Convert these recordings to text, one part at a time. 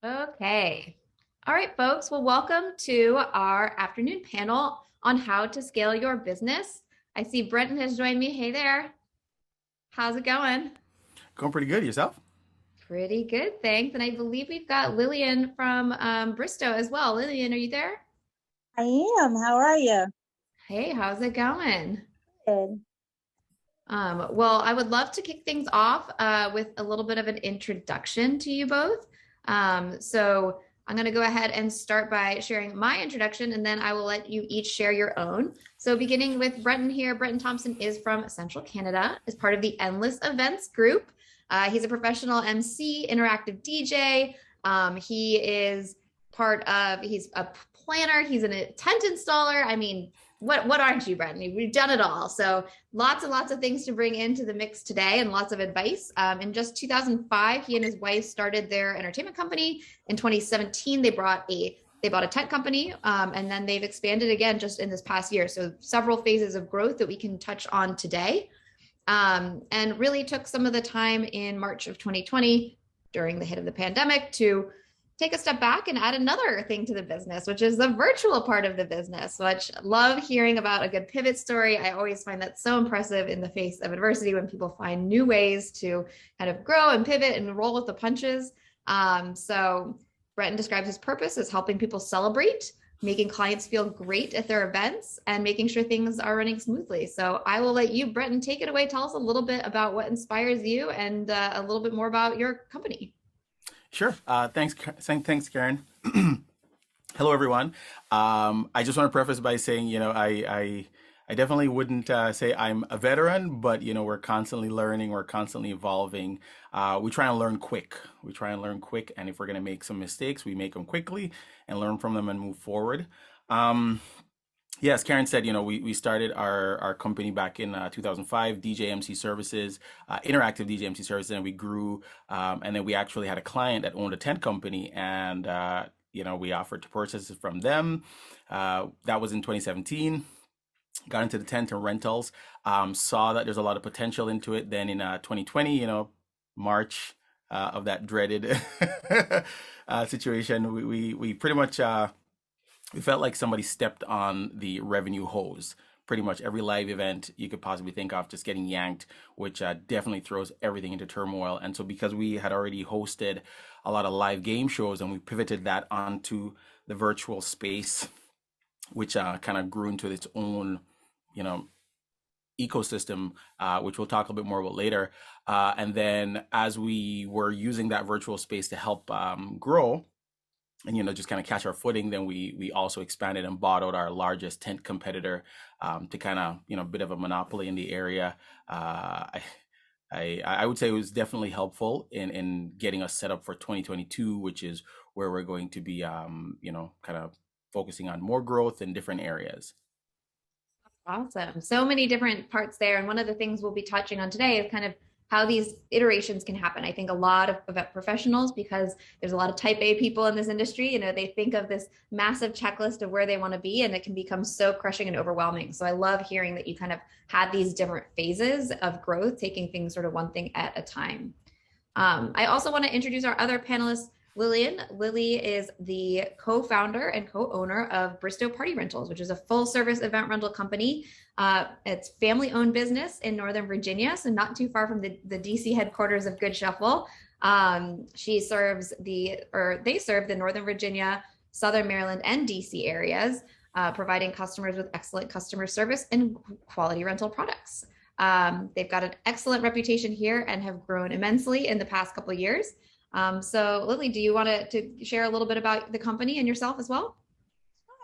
Okay. All right, folks. Well, welcome to our afternoon panel on how to scale your business. I see Brenton has joined me. Hey there. How's it going? Going pretty good. Yourself? Pretty good, thanks. And I believe we've got Lillian from Bristow as well. Lillian, are you there? I am. How are you? Hey, how's it going? Good. Well, I would love to kick things off with a little bit of an introduction to you both. So I'm going to go ahead and start by sharing my introduction, and then I will let you each share your own. So beginning with Brenton here, Brenton Thompson is from Central Canada, is part of the Endless Events group. He's a professional MC, interactive DJ. He is he's a planner, he's an tent installer. I mean, what aren't you, Brenton? We've done it all. So lots and lots of things to bring into the mix today and lots of advice. In just 2005, he and his wife started their entertainment company. In 2017, they bought a tech company, and then they've expanded again just in this past year. So several phases of growth that we can touch on today. And really took some of the time in March of 2020 during the hit of the pandemic to take a step back and add another thing to the business, which is the virtual part of the business, which love hearing about a good pivot story. I always find that so impressive in the face of adversity when people find new ways to kind of grow and pivot and roll with the punches. So Brenton describes his purpose as helping people celebrate, making clients feel great at their events, and making sure things are running smoothly. So I will let you, Brenton, take it away. Tell us a little bit about what inspires you and a little bit more about your company. Sure. Thanks, Karen. Hello, everyone. I just want to preface by saying, I definitely wouldn't say I'm a veteran, but we're constantly learning, we're constantly evolving. We try and learn quick. We try and learn quick, and if we're going to make some mistakes, we make them quickly and learn from them and move forward. Um, Yes, Karen said, we started our company back in 2005, DJ MC Services, interactive DJ MC Services, and we grew. And then we actually had a client that owned a tent company, and, we offered to purchase it from them. That was in 2017. Got into the tent and rentals, saw that there's a lot of potential into it. Then in 2020, March of that dreaded situation, we pretty much. We felt like somebody stepped on the revenue hose. Pretty much every live event you could possibly think of just getting yanked, which definitely throws everything into turmoil. And so, because we had already hosted a lot of live game shows and we pivoted that onto the virtual space, which kind of grew into its own, you know, ecosystem, which we'll talk a little bit more about later. And then, as we were using that virtual space to help grow, and just kind of catch our footing, then we also expanded and bought out our largest tent competitor, to kind of bit of a monopoly in the area. I would say it was definitely helpful in getting us set up for 2022, which is where we're going to be, kind of focusing on more growth in different areas. Awesome. So many different parts there. And one of the things we'll be touching on today is kind of how these iterations can happen. I think a lot of event professionals, because there's a lot of type A people in this industry, they think of this massive checklist of where they want to be, and it can become so crushing and overwhelming. So I love hearing that you kind of had these different phases of growth, taking things sort of one thing at a time. I also want to introduce our other panelists. Lillian. Lily is the co-founder and co-owner of Bristow Party Rentals, which is a full-service event rental company. It's family-owned business in Northern Virginia, so not too far from the DC headquarters of Goodshuffle. They serve the Northern Virginia, Southern Maryland, and DC areas, providing customers with excellent customer service and quality rental products. They've got an excellent reputation here and have grown immensely in the past couple of years. So Lily, do you want to share a little bit about the company and yourself as well?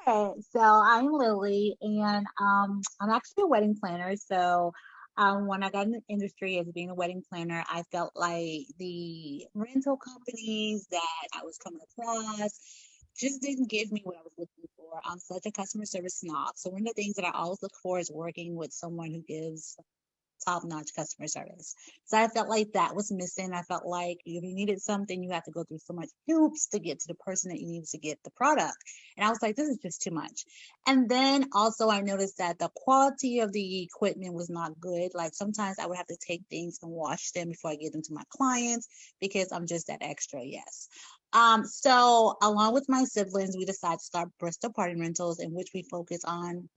Okay, so I'm Lily, and I'm actually a wedding planner. So when I got in the industry as being a wedding planner, I felt like the rental companies that I was coming across just didn't give me what I was looking for. I'm such a customer service snob. So one of the things that I always look for is working with someone who gives top-notch customer service. So I felt like that was missing. I felt like if you needed something, you had to go through so much hoops to get to the person that you needed to get the product. And I was like, this is just too much. And then also I noticed that the quality of the equipment was not good. Like sometimes I would have to take things and wash them before I get them to my clients because I'm just that extra, yes. So along with my siblings, we decided to start Bristow Party Rentals, in which we focus on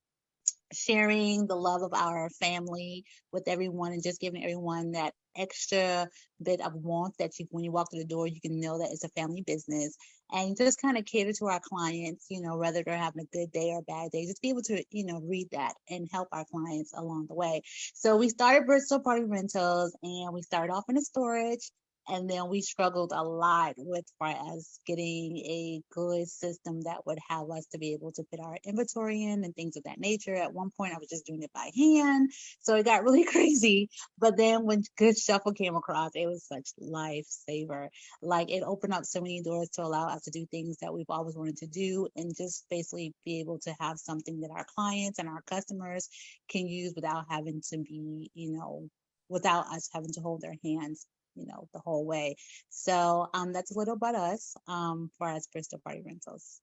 sharing the love of our family with everyone and just giving everyone that extra bit of warmth that you, when you walk through the door, you can know that it's a family business, and just kind of cater to our clients, whether they're having a good day or a bad day, just be able to, read that and help our clients along the way. So we started Bristol Party Rentals, and we started off in the storage, and then we struggled a lot with far as getting a good system that would have us to be able to put our inventory in and things of that nature. At one point, I was just doing it by hand. So it got really crazy. But then when Goodshuffle came across, it was such lifesaver. Like it opened up so many doors to allow us to do things that we've always wanted to do, and just basically be able to have something that our clients and our customers can use without having to be, without us having to hold their hands, the whole way. So that's a little about us for us Bristol Party Rentals.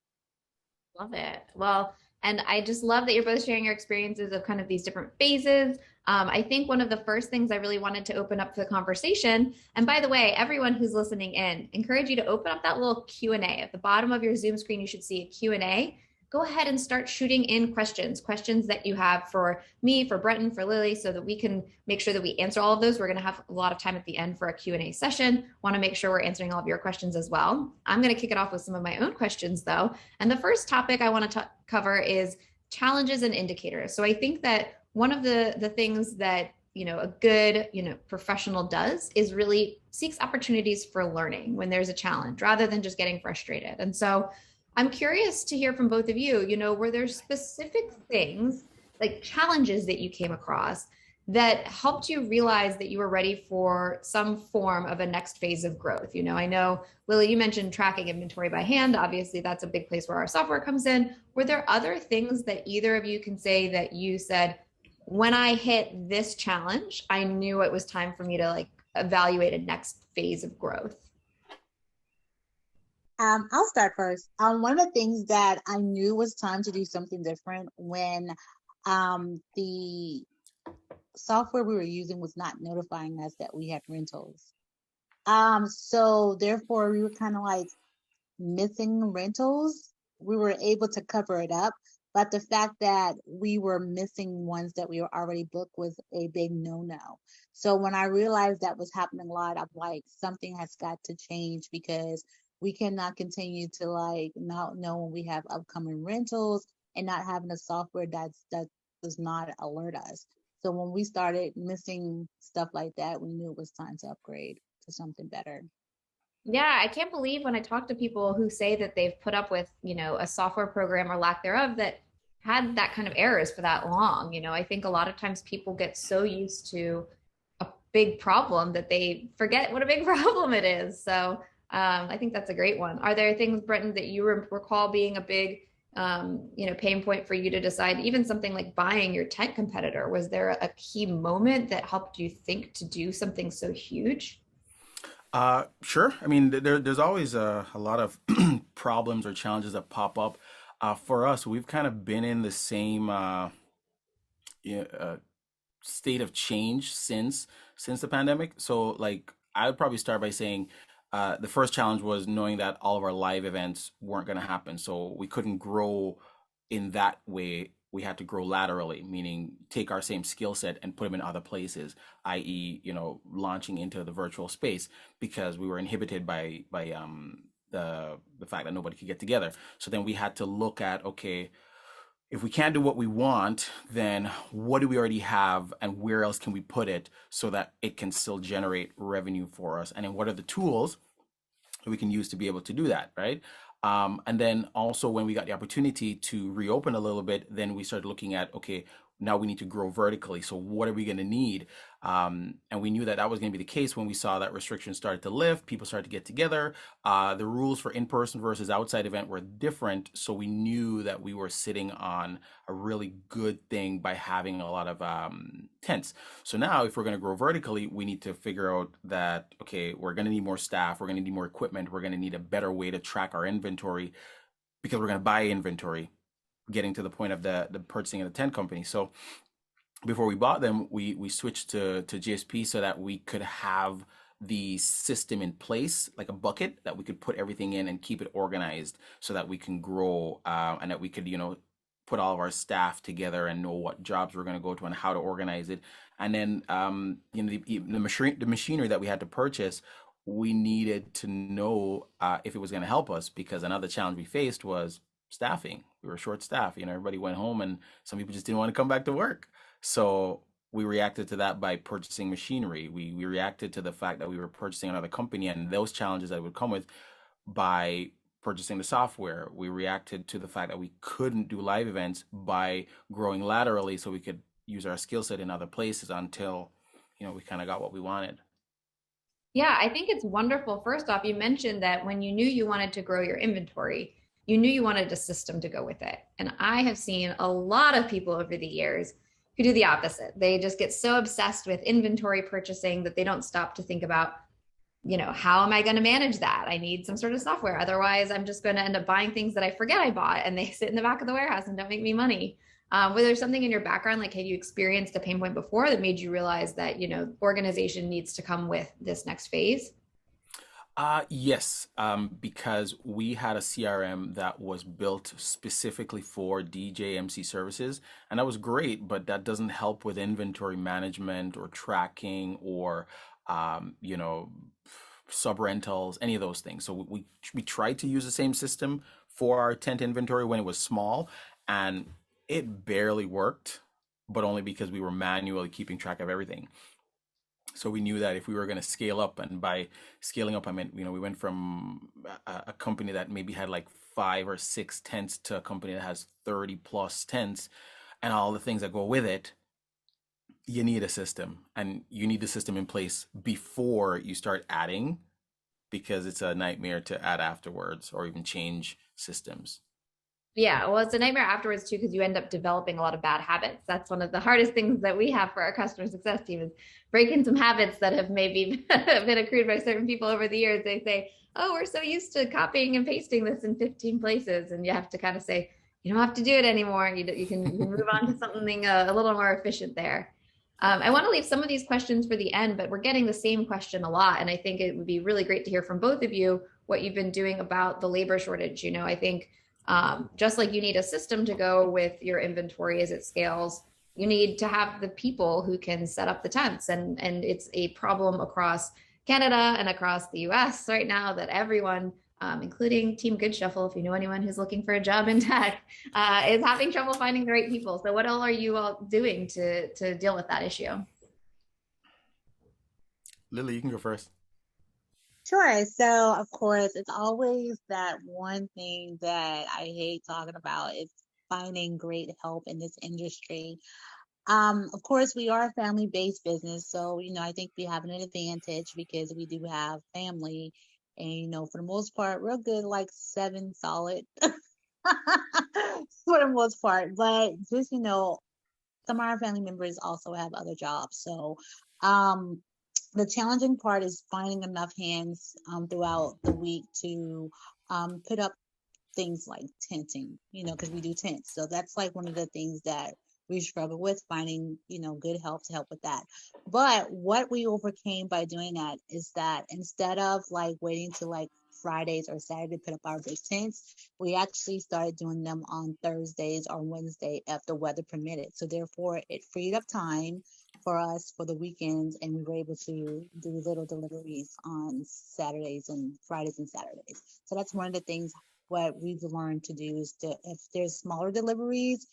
Love it. Well, and I just love that you're both sharing your experiences of kind of these different phases. I think one of the first things I really wanted to open up for the conversation, and by the way, everyone who's listening in, encourage you to open up that little Q&A. At the bottom of your Zoom screen, you should see a Q&A. Go ahead and start shooting in questions that you have for me, for Brenton, for Lily, so that we can make sure that we answer all of those. We're going to have a lot of time at the end for a Q&A session. Want to make sure we're answering all of your questions as well. I'm going to kick it off with some of my own questions though. And the first topic I want to cover is challenges and indicators. So I think that one of the things that a good professional does is really seeks opportunities for learning when there's a challenge rather than just getting frustrated. And so I'm curious to hear from both of you, were there specific things like challenges that you came across that helped you realize that you were ready for some form of a next phase of growth? I know, Lily, you mentioned tracking inventory by hand. Obviously, that's a big place where our software comes in. Were there other things that either of you can say that you said, when I hit this challenge, I knew it was time for me to evaluate a next phase of growth? I'll start first. One of the things that I knew was time to do something different when the software we were using was not notifying us that we had rentals. So therefore we were kind of like missing rentals. We were able to cover it up, but the fact that we were missing ones that we were already booked was a big no-no. So when I realized that was happening a lot, I'm like, something has got to change, because we cannot continue to not know when we have upcoming rentals and not having a software that does not alert us. So when we started missing stuff like that, we knew it was time to upgrade to something better. Yeah, I can't believe when I talk to people who say that they've put up with, a software program or lack thereof that had that kind of errors for that long. I think a lot of times people get so used to a big problem that they forget what a big problem it is. So I think that's a great one. Are there things, Brenton, that you recall being a big, pain point for you to decide, even something like buying your tent competitor? Was there a key moment that helped you think to do something so huge? Sure. I mean, there's always a lot of problems or challenges that pop up. For us, we've kind of been in the same yeah, state of change since the pandemic. So, like, I would probably start by saying the first challenge was knowing that all of our live events weren't going to happen. So we couldn't grow in that way. We had to grow laterally, meaning take our same skill set and put them in other places, i.e., launching into the virtual space, because we were inhibited by the fact that nobody could get together. So then we had to look at, okay, if we can't do what we want, then what do we already have and where else can we put it so that it can still generate revenue for us? And then what are the tools we can use to be able to do that, right? And then also when we got the opportunity to reopen a little bit, then we started looking at, okay, now we need to grow vertically. So what are we going to need? And we knew that that was going to be the case when we saw that restrictions started to lift, people started to get together. The rules for in-person versus outside event were different. So we knew that we were sitting on a really good thing by having a lot of tents. So now if we're going to grow vertically, we need to figure out that, okay, we're going to need more staff, we're going to need more equipment, we're going to need a better way to track our inventory because we're going to buy inventory, getting to the point of the purchasing of the tent company. So before we bought them, we switched to GSP so that we could have the system in place, like a bucket that we could put everything in and keep it organized so that we can grow, and that we could, put all of our staff together and know what jobs we're going to go to and how to organize it. And then, the machinery that we had to purchase, we needed to know if it was going to help us, because another challenge we faced was staffing. We were short staffed. Everybody went home and some people just didn't want to come back to work. So we reacted to that by purchasing machinery. We reacted to the fact that we were purchasing another company and those challenges that would come with by purchasing the software. We reacted to the fact that we couldn't do live events by growing laterally so we could use our skill set in other places until, we kind of got what we wanted. Yeah, I think it's wonderful. First off, you mentioned that when you knew you wanted to grow your inventory, you knew you wanted a system to go with it. And I have seen a lot of people over the years who do the opposite. They just get so obsessed with inventory purchasing that they don't stop to think about, how am I going to manage that? I need some sort of software. Otherwise, I'm just going to end up buying things that I forget I bought and they sit in the back of the warehouse and don't make me money. Was there something in your background, like had you experienced a pain point before that made you realize that, organization needs to come with this next phase? Yes, because we had a CRM that was built specifically for DJ MC services, and that was great, but that doesn't help with inventory management or tracking or, sub rentals, any of those things. So we tried to use the same system for our tent inventory when it was small, and it barely worked, but only because we were manually keeping track of everything. So we knew that if we were going to scale up, and by scaling up, I meant, we went from a company that maybe had like 5 or 6 tents to a company that has 30 plus tents and all the things that go with it. You need a system, and you need the system in place before you start adding, because it's a nightmare to add afterwards or even change systems. Yeah, well, it's a nightmare afterwards too, because you end up developing a lot of bad habits. That's one of the hardest things that we have for our customer success team is breaking some habits that have maybe been accrued by certain people over the years. They say, oh, we're so used to copying and pasting this in 15 places. And you have to kind of say, you don't have to do it anymore. You can move on to something a little more efficient there. I want to leave some of these questions for the end, but we're getting the same question a lot. And I think it would be really great to hear from both of you what you've been doing about the labor shortage. I think just like you need a system to go with your inventory as it scales, you need to have the people who can set up the tents. And it's a problem across Canada and across the US right now that everyone, including Team Goodshuffle, if you know anyone who's looking for a job in tech, is having trouble finding the right people. So what all are you all doing to deal with that issue? Lily, you can go first. Sure. So, of course, it's always that one thing that I hate talking about is finding great help in this industry. Of course, we are a family-based business, so I think we have an advantage because we do have family, and for the most part, we're good, like 7 solid for the most part. But just some of our family members also have other jobs, so um, the challenging part is finding enough hands throughout the week to put up things like tenting, because we do tents. So that's like one of the things that we struggle with, finding, good help to help with that. But what we overcame by doing that is that instead of like waiting to like Fridays or Saturday to put up our big tents, we actually started doing them on Thursdays or Wednesday if the weather permitted. So therefore it freed up time for us for the weekends, and we were able to do little deliveries on Saturdays and Fridays and Saturdays. So that's one of the things what we've learned to do is to, if there's smaller deliveries,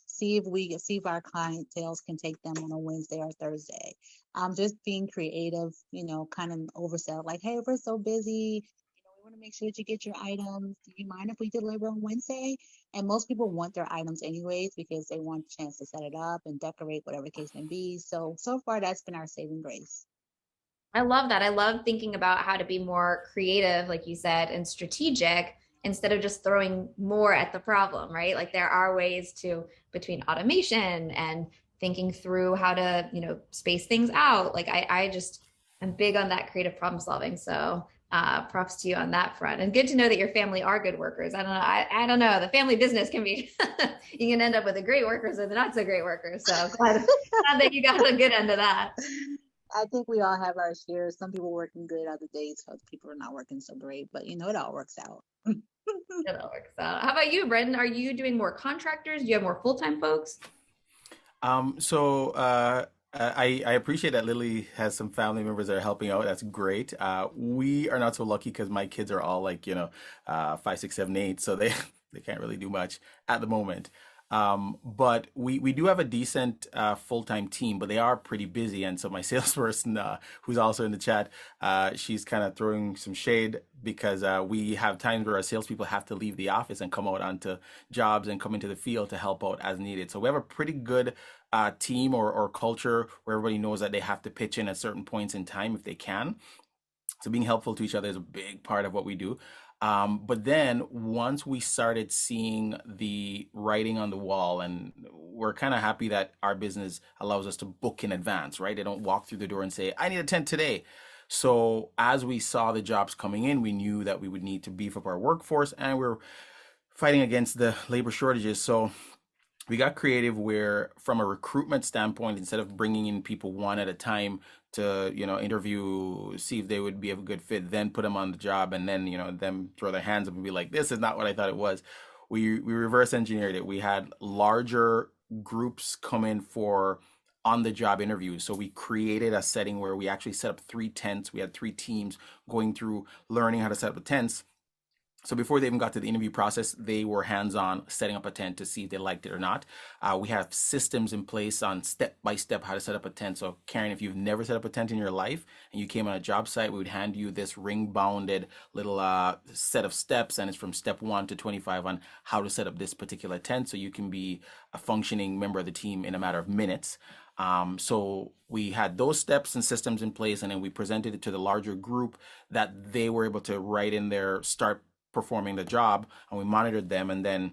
see if our clientele can take them on a Wednesday or Thursday. Just being creative, kind of oversell, like, hey, we're so busy, we want to make sure that you get your items. Do you mind if we deliver on Wednesday? And most people want their items anyways because they want a chance to set it up and decorate, whatever the case may be. So far, that's been our saving grace. I love that. I love thinking about how to be more creative, like you said, and strategic instead of just throwing more at the problem, right? Like there are ways to, between automation and thinking through how to, space things out. Like I just am big on that creative problem solving. So props to you on that front. And good to know that your family are good workers. I don't know. I don't know. The family business can be, you can end up with the great workers or the not so great workers. So glad that you got a good end of that. I think we all have our shares. Some people working good other days, other people are not working so great, but it all works out. It all works out. How about you, Brenton? Are you doing more contractors? Do you have more full-time folks? I appreciate that Lily has some family members that are helping out. That's great. We are not so lucky because my kids are all like, 5, 6, 7, 8, so they they can't really do much at the moment. But we do have a decent full-time team, but they are pretty busy. And so my salesperson, who's also in the chat, she's kind of throwing some shade because we have times where our salespeople have to leave the office and come out onto jobs and come into the field to help out as needed. So we have a pretty good team or culture where everybody knows that they have to pitch in at certain points in time if they can. So being helpful to each other is a big part of what we do. But then once we started seeing the writing on the wall, and we're kind of happy that our business allows us to book in advance, right? They don't walk through the door and say, I need a tent today. So as we saw the jobs coming in, we knew that we would need to beef up our workforce, and we're fighting against the labor shortages. So we got creative where, from a recruitment standpoint, instead of bringing in people one at a time to interview, see if they would be a good fit, then put them on the job, and then them throw their hands up and be like, this is not what I thought it was. We reverse engineered it. We had larger groups come in for on the job interviews. So we created a setting where we actually set up 3 tents. We had 3 teams going through learning how to set up the tents. So before they even got to the interview process, they were hands-on setting up a tent to see if they liked it or not. We have systems in place on step-by-step how to set up a tent. So Karen, if you've never set up a tent in your life and you came on a job site, we would hand you this ring-bounded little set of steps, and it's from step 1 to 25 on how to set up this particular tent so you can be a functioning member of the team in a matter of minutes. So we had those steps and systems in place, and then we presented it to the larger group that they were able to write in their start performing the job, and we monitored them, and then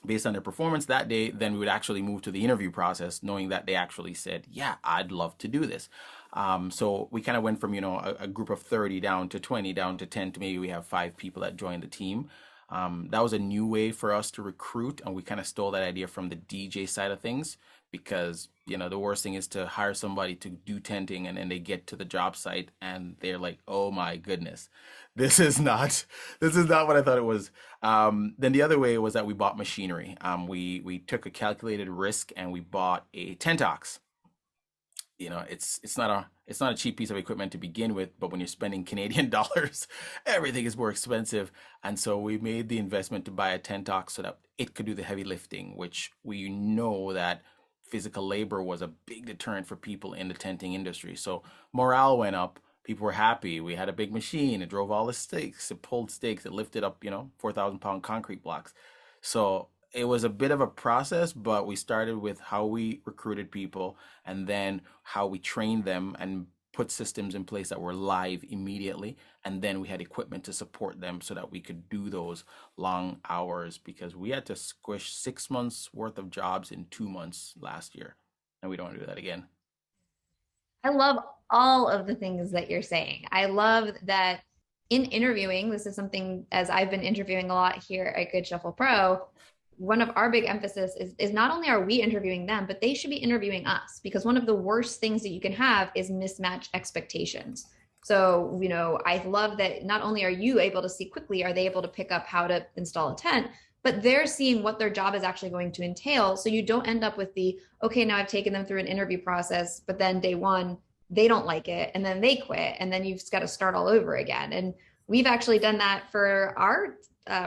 based on their performance that day, then we would actually move to the interview process, knowing that they actually said, yeah, I'd love to do this. So we kind of went from a group of 30 down to 20 down to 10 to maybe we have 5 people that joined the team. That was a new way for us to recruit, and we kind of stole that idea from the DJ side of things, because the worst thing is to hire somebody to do tenting and then they get to the job site and they're like, oh my goodness, this is not what I thought it was. Then the other way was that we bought machinery. We took a calculated risk and we bought a tent ox. It's not a cheap piece of equipment to begin with, but when you're spending Canadian dollars, everything is more expensive. And so we made the investment to buy a tent ox so that it could do the heavy lifting, which we know that physical labor was a big deterrent for people in the tenting industry. So morale went up. People were happy. We had a big machine. It drove all the stakes. It pulled stakes. It lifted up, 4,000-pound concrete blocks. So it was a bit of a process, but we started with how we recruited people and then how we trained them and put systems in place that were live immediately. And then we had equipment to support them so that we could do those long hours, because we had to squish 6 months worth of jobs in 2 months last year. And we don't want to do that again. I love all of the things that you're saying. I love that in interviewing, this is something, as I've been interviewing a lot here at Goodshuffle Pro, one of our big emphasis is not only are we interviewing them, but they should be interviewing us, because one of the worst things that you can have is mismatch expectations. So, I love that not only are you able to see quickly, are they able to pick up how to install a tent, but they're seeing what their job is actually going to entail. So you don't end up with okay, now I've taken them through an interview process, but then day 1, they don't like it, and then they quit, and then you've just got to start all over again. And we've actually done that for our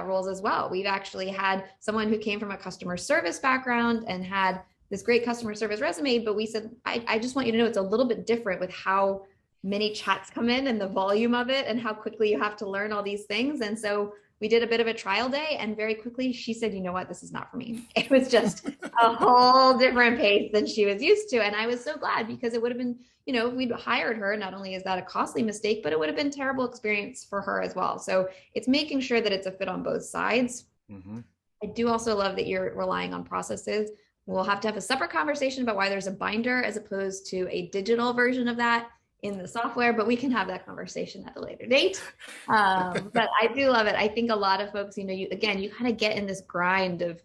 roles as well. We've actually had someone who came from a customer service background and had this great customer service resume, but we said, I just want you to know it's a little bit different with how many chats come in and the volume of it and how quickly you have to learn all these things. And so we did a bit of a trial day, and very quickly she said, you know what, this is not for me. It was just a whole different pace than she was used to. And I was so glad, because it would have been, if we'd hired her, not only is that a costly mistake, but it would have been terrible experience for her as well. So it's making sure that it's a fit on both sides. Mm-hmm. I do also love that you're relying on processes. We'll have to have a separate conversation about why there's a binder as opposed to a digital version of that in the software, but we can have that conversation at a later date. But I do love it. I think a lot of folks, you kind of get in this grind of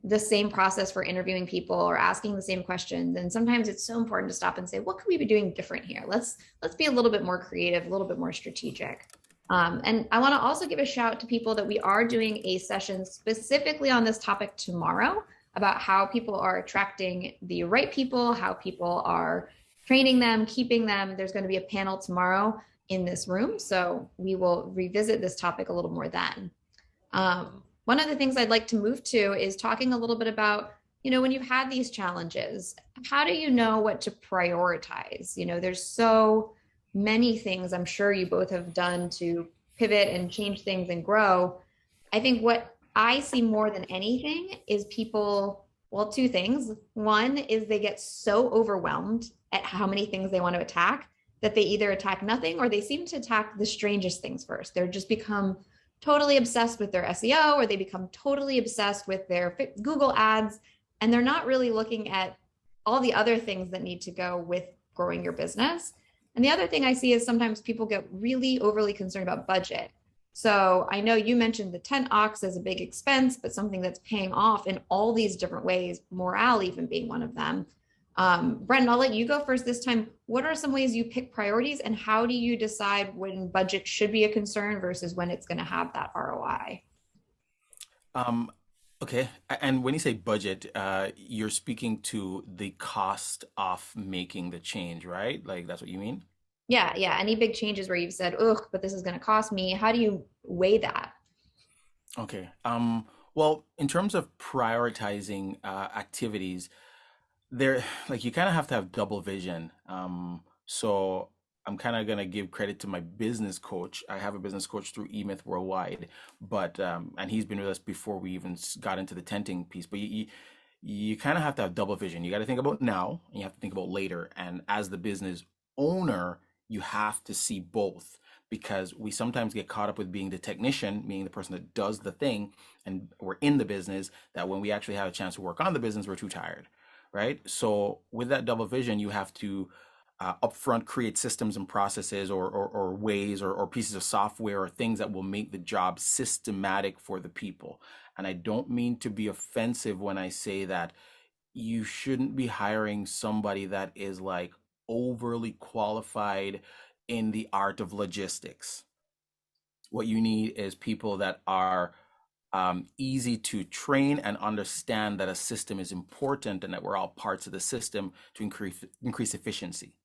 the same process for interviewing people or asking the same questions. And sometimes it's so important to stop and say, what could we be doing different here? Let's be a little bit more creative, a little bit more strategic. And I want to also give a shout out to people that we are doing a session specifically on this topic tomorrow about how people are attracting the right people, how people are training them, keeping them. There's going to be a panel tomorrow in this room, so we will revisit this topic a little more then. One of the things I'd like to move to is talking a little bit about, when you've had these challenges, how do you know what to prioritize? There's so many things I'm sure you both have done to pivot and change things and grow. I think what I see more than anything is people, well, two things. One is they get so overwhelmed at how many things they want to attack that they either attack nothing or they seem to attack the strangest things first. They're just become totally obsessed with their SEO, or they become totally obsessed with their Google ads, and they're not really looking at all the other things that need to go with growing your business. And the other thing I see is sometimes people get really overly concerned about budget. So I know you mentioned the tent ox as a big expense, but something that's paying off in all these different ways, morale even being one of them. Brenton, I'll let you go first this time. What are some ways you pick priorities, and how do you decide when budget should be a concern versus when it's going to have that ROI? Okay. And when you say budget, you're speaking to the cost of making the change, right? Like that's what you mean? Yeah. Any big changes where you've said, ugh, but this is going to cost me. How do you weigh that? Okay. Well, in terms of prioritizing activities, there, like you kind of have to have double vision. So I'm kind of gonna give credit to my business coach. I have a business coach through eMyth Worldwide, but and he's been with us before we even got into the tenting piece. But you kind of have to have double vision. You got to think about now, and you have to think about later. And as the business owner, you have to see both, because we sometimes get caught up with being the technician, meaning the person that does the thing, and we're in the business, that when we actually have a chance to work on the business, we're too tired, right? So with that double vision, you have to upfront create systems and processes, or ways, or pieces of software, or things that will make the job systematic for the people. And I don't mean to be offensive when I say that you shouldn't be hiring somebody that is like overly qualified in the art of logistics. What you need is people that are easy to train and understand that a system is important and that we're all parts of the system to increase efficiency,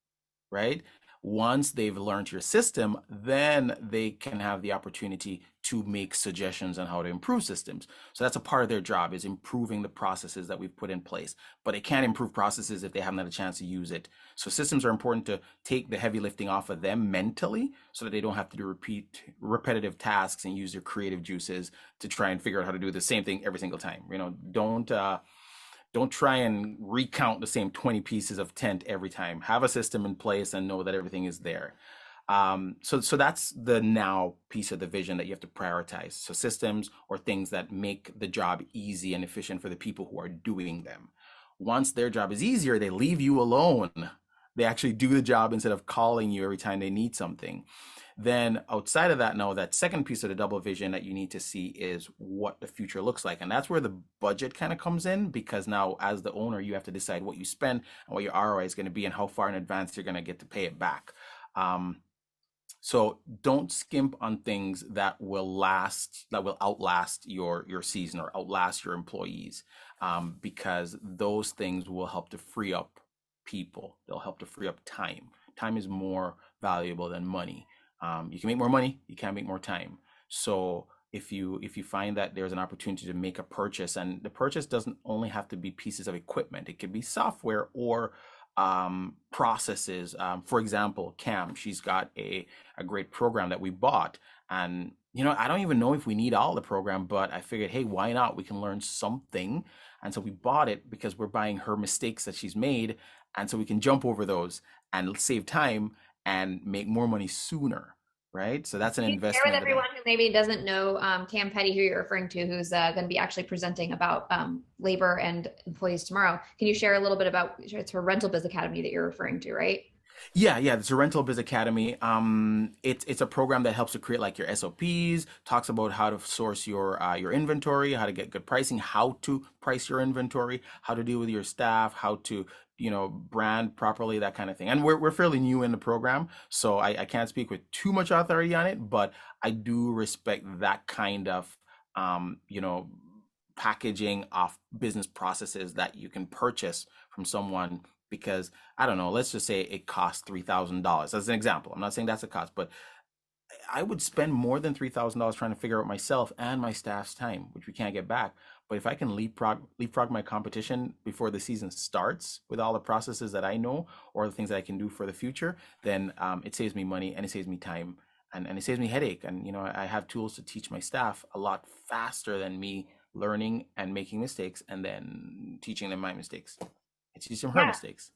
right? Once they've learned your system, then they can have the opportunity to make suggestions on how to improve systems. So that's a part of their job, is improving the processes that we've put in place. But they can't improve processes if they haven't had a chance to use it. So systems are important to take the heavy lifting off of them mentally, so that they don't have to do repetitive tasks and use their creative juices to try and figure out how to do the same thing every single time. Don't try and recount the same 20 pieces of tent every time. Have a system in place and know that everything is there. So that's the now piece of the vision that you have to prioritize. So systems, or things that make the job easy and efficient for the people who are doing them. Once their job is easier, they leave you alone. They actually do the job instead of calling you every time they need something. Then outside of that, no, that second piece of the double vision that you need to see is what the future looks like. And that's where the budget kind of comes in, because now as the owner, you have to decide what you spend and what your ROI is going to be and how far in advance you're going to get to pay it back. So don't skimp on things that will outlast your season, or outlast your employees, because those things will help to free up people. They'll help to free up time. Time is more valuable than money. You can make more money, you can't make more time. So if you find that there's an opportunity to make a purchase, and the purchase doesn't only have to be pieces of equipment, it could be software or processes. For example, Cam, she's got a great program that we bought. And, I don't even know if we need all the program, but I figured, hey, why not? We can learn something. And so we bought it because we're buying her mistakes that she's made. And so we can jump over those and save time and make more money sooner. Right. So that's an Can you share with investment. everyone who maybe doesn't know Cam Petty, who you're referring to, who's going to be actually presenting about labor and employees tomorrow? Can you share a little bit about it's her Rental Biz Academy that you're referring to, right? Yeah, it's a Rental Biz Academy. It's a program that helps to create like your SOPs, talks about how to source your inventory, how to get good pricing, how to price your inventory, how to deal with your staff, how to brand properly, that kind of thing. And we're fairly new in the program, so I can't speak with too much authority on it, but I do respect that kind of packaging of business processes that you can purchase from someone because I don't know, let's just say it costs $3,000 as an example. I'm not saying that's a cost, but I would spend more than $3,000 trying to figure out myself and my staff's time, which we can't get back. But if I can leapfrog my competition before the season starts with all the processes that I know or the things that I can do for the future, then it saves me money and it saves me time and it saves me headache. And I have tools to teach my staff a lot faster than me learning and making mistakes and then teaching them my mistakes. I teach them her Yeah. mistakes.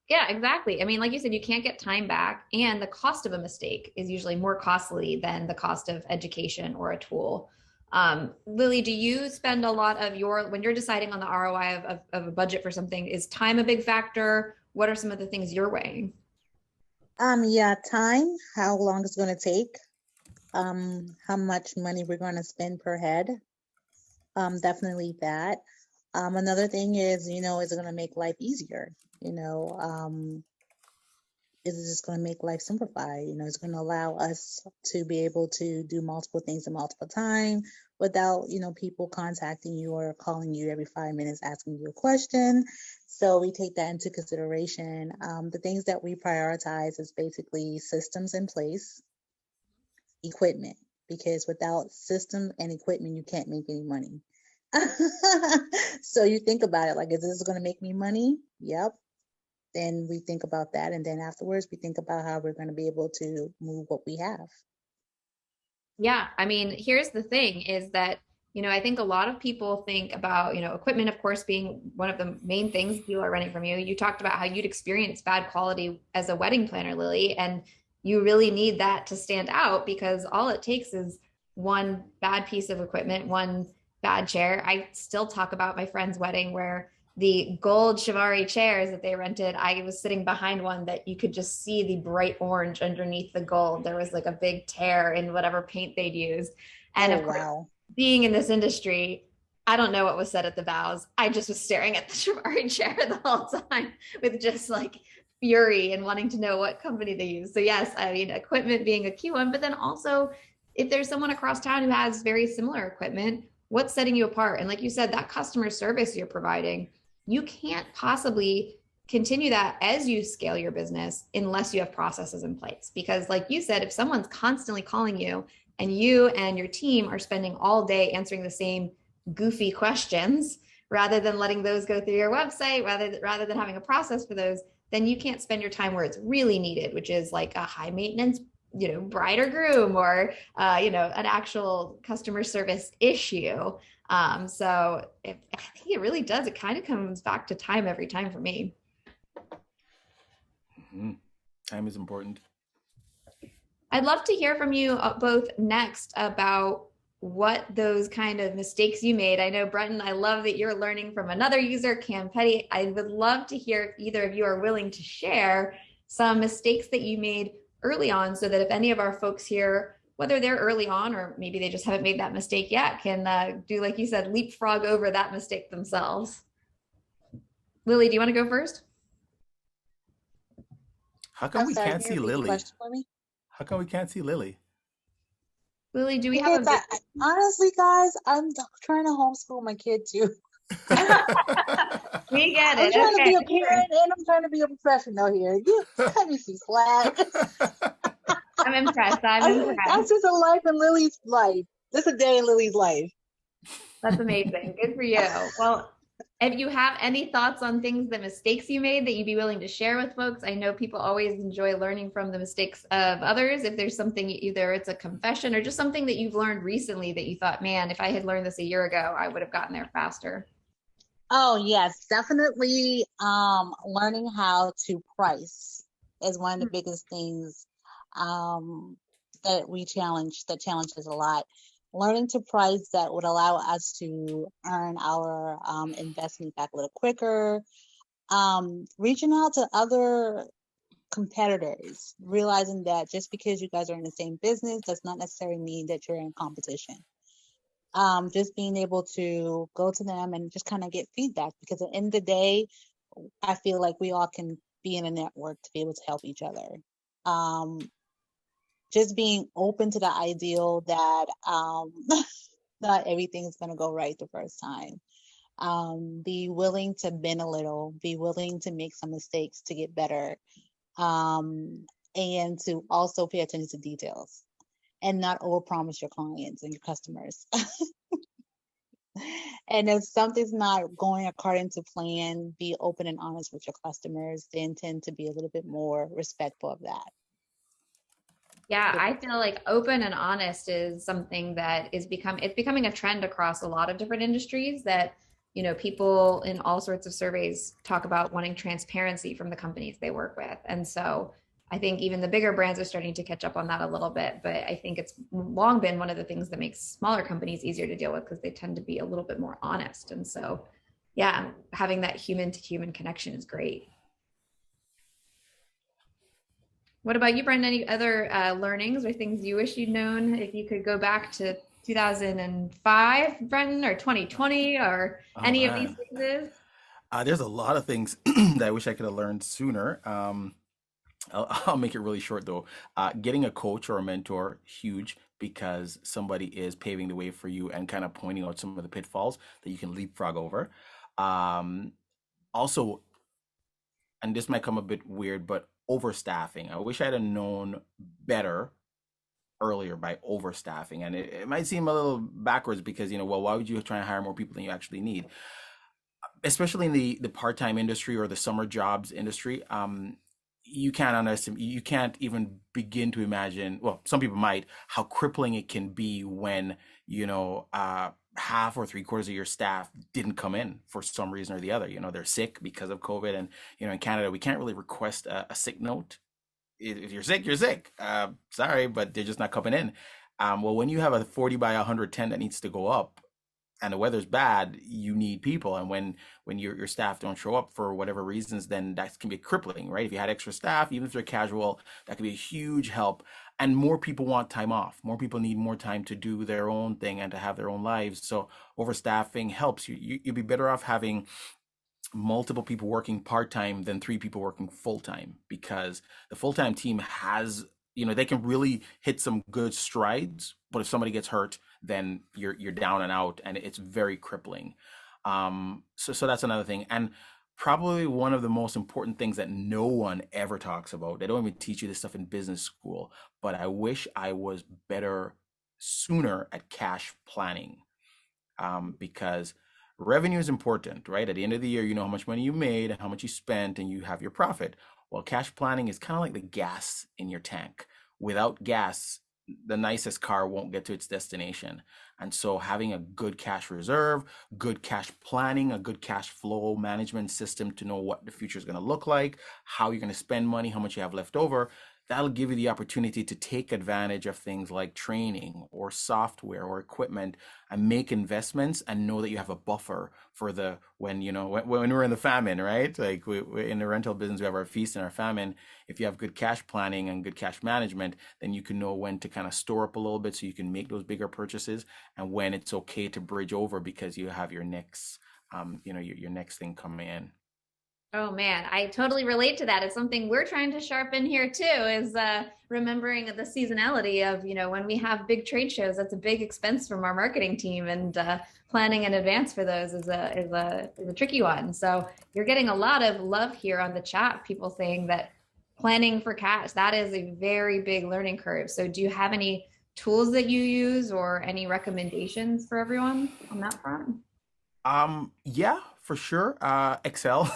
Yeah, exactly. I mean, like you said, you can't get time back, and the cost of a mistake is usually more costly than the cost of education or a tool. Lily, do you spend a lot of when you're deciding on the ROI of a budget for something, is time a big factor? What are some of the things you're weighing? Yeah, time, how long it's going to take, how much money we're going to spend per head. Definitely that. Another thing is, is it going to make life easier? Is it just going to make life simplify? It's going to allow us to be able to do multiple things at multiple time without, people contacting you or calling you every 5 minutes asking you a question. So we take that into consideration. The things that we prioritize is basically systems in place, equipment, because without system and equipment, you can't make any money. So you think about it, like, is this going to make me money? Yep. Then we think about that. And then afterwards, we think about how we're going to be able to move what we have. Yeah. I mean, here's the thing is that, I think a lot of people think about, equipment, of course, being one of the main things people are renting from you. You talked about how you'd experience bad quality as a wedding planner, Lily, and you really need that to stand out because all it takes is one bad piece of equipment, one bad chair. I still talk about my friend's wedding where the gold Chiavari chairs that they rented, I was sitting behind one that you could just see the bright orange underneath the gold. There was like a big tear in whatever paint they'd used. And of course, being in this industry, I don't know what was said at the vows. I just was staring at the Chiavari chair the whole time with just like fury and wanting to know what company they use. So yes, I mean, equipment being a key one, but then also if there's someone across town who has very similar equipment, what's setting you apart? And like you said, that customer service you're providing, you can't possibly continue that as you scale your business unless you have processes in place. Because like you said, if someone's constantly calling you and you and your team are spending all day answering the same goofy questions, rather than letting those go through your website, rather than having a process for those, then you can't spend your time where it's really needed, which is like a high maintenance, bride or groom or, an actual customer service issue. So I think it really does. It kind of comes back to time every time for me. Mm-hmm. Time is important. I'd love to hear from you both next about what those kind of mistakes you made. I know, Brenton, I love that you're learning from another user, Cam Petty. I would love to hear if either of you are willing to share some mistakes that you made early on so that if any of our folks here, whether they're early on or maybe they just haven't made that mistake yet, can do, like you said, leapfrog over that mistake themselves. Lily, do you want to go first? How come we can't see Lily? How come we can't see Lily? Lily, do we have honestly, guys, I'm trying to homeschool my kid too. We get it. I'm trying to be a parent and I'm trying to be a professional here. Let me see slack. I'm impressed. That's just a life in Lily's life. This is a day in Lily's life. That's amazing. Good for you. Well, If you have any thoughts on things, the mistakes you made that you'd be willing to share with folks, I know people always enjoy learning from the mistakes of others. If there's something, either it's a confession or just something that you've learned recently that you thought, man, if I had learned this a year ago, I would have gotten there faster. Oh, yes, definitely. Learning how to price is one of the biggest things um, that challenges a lot. Learning to price that would allow us to earn our investment back a little quicker. Reaching out to other competitors, realizing that just because you guys are in the same business does not necessarily mean that you're in competition. Just being able to go to them and just kind of get feedback, because at the end of the day, I feel like we all can be in a network to be able to help each other. Um, just being open to the ideal that not everything's going to go right the first time. Be willing to bend a little, be willing to make some mistakes to get better, um, and to also pay attention to details and not overpromise your clients and your customers. And if something's not going according to plan, be open and honest with your customers. They intend to be a little bit more respectful of that. Yeah, I feel like open and honest is something that it's becoming a trend across a lot of different industries that, people in all sorts of surveys talk about wanting transparency from the companies they work with. And so I think even the bigger brands are starting to catch up on that a little bit, but I think it's long been one of the things that makes smaller companies easier to deal with because they tend to be a little bit more honest. And so, yeah, having that human to human connection is great. What about you, Brendan? Any other learnings or things you wish you'd known if you could go back to 2005, Brendan, or 2020, or Oh any of these man, phases? there's a lot of things that I wish I could have learned sooner. I'll make it really short though. Getting a coach or a mentor, huge, because somebody is paving the way for you and kind of pointing out some of the pitfalls that you can leapfrog over. Um, Also, and this might come a bit weird, but overstaffing. I wish I'd have known better earlier by overstaffing. And it might seem a little backwards because, well, why would you try and hire more people than you actually need? Especially in the part-time industry or the summer jobs industry. You can't underestimate, you can't even begin to imagine, well, some people might, how crippling it can be when, half or three-quarters of your staff didn't come in for some reason or the other. They're sick because of COVID. And, in Canada, we can't really request a sick note. If you're sick, you're sick. Sorry, but they're just not coming in. Well, when you have a 40 by 110 that needs to go up, and the weather's bad, you need people. And when your staff don't show up for whatever reasons, then that can be crippling, right? If you had extra staff, even if they're casual, that could be a huge help. And more people want time off. More people need more time to do their own thing and to have their own lives. So overstaffing helps you. You'd be better off having multiple people working part-time than three people working full-time, because the full-time team has, they can really hit some good strides, but if somebody gets hurt, then you're down and out, and it's very crippling. So that's another thing. And probably one of the most important things that no one ever talks about, they don't even teach you this stuff in business school, but I wish I was better sooner at cash planning. Because revenue is important, right? At the end of the year, you know how much money you made and how much you spent, and you have your profit. Well, cash planning is kind of like the gas in your tank. Without gas, the nicest car won't get to its destination. And so having a good cash reserve, good cash planning, a good cash flow management system to know what the future is going to look like, how you're going to spend money, how much you have left over, that'll give you the opportunity to take advantage of things like training or software or equipment and make investments and know that you have a buffer for the when we're in the famine, right? Like we in the rental business, we have our feast and our famine. If you have good cash planning and good cash management, then you can know when to kind of store up a little bit so you can make those bigger purchases, and when it's okay to bridge over because you have your next your next thing coming in. Oh man, I totally relate to that. It's something we're trying to sharpen here too, is remembering the seasonality of, when we have big trade shows, that's a big expense from our marketing team, and planning in advance for those is a tricky one. So you're getting a lot of love here on the chat, people saying that planning for cash, that is a very big learning curve. So do you have any tools that you use or any recommendations for everyone on that front? Yeah, for sure. Excel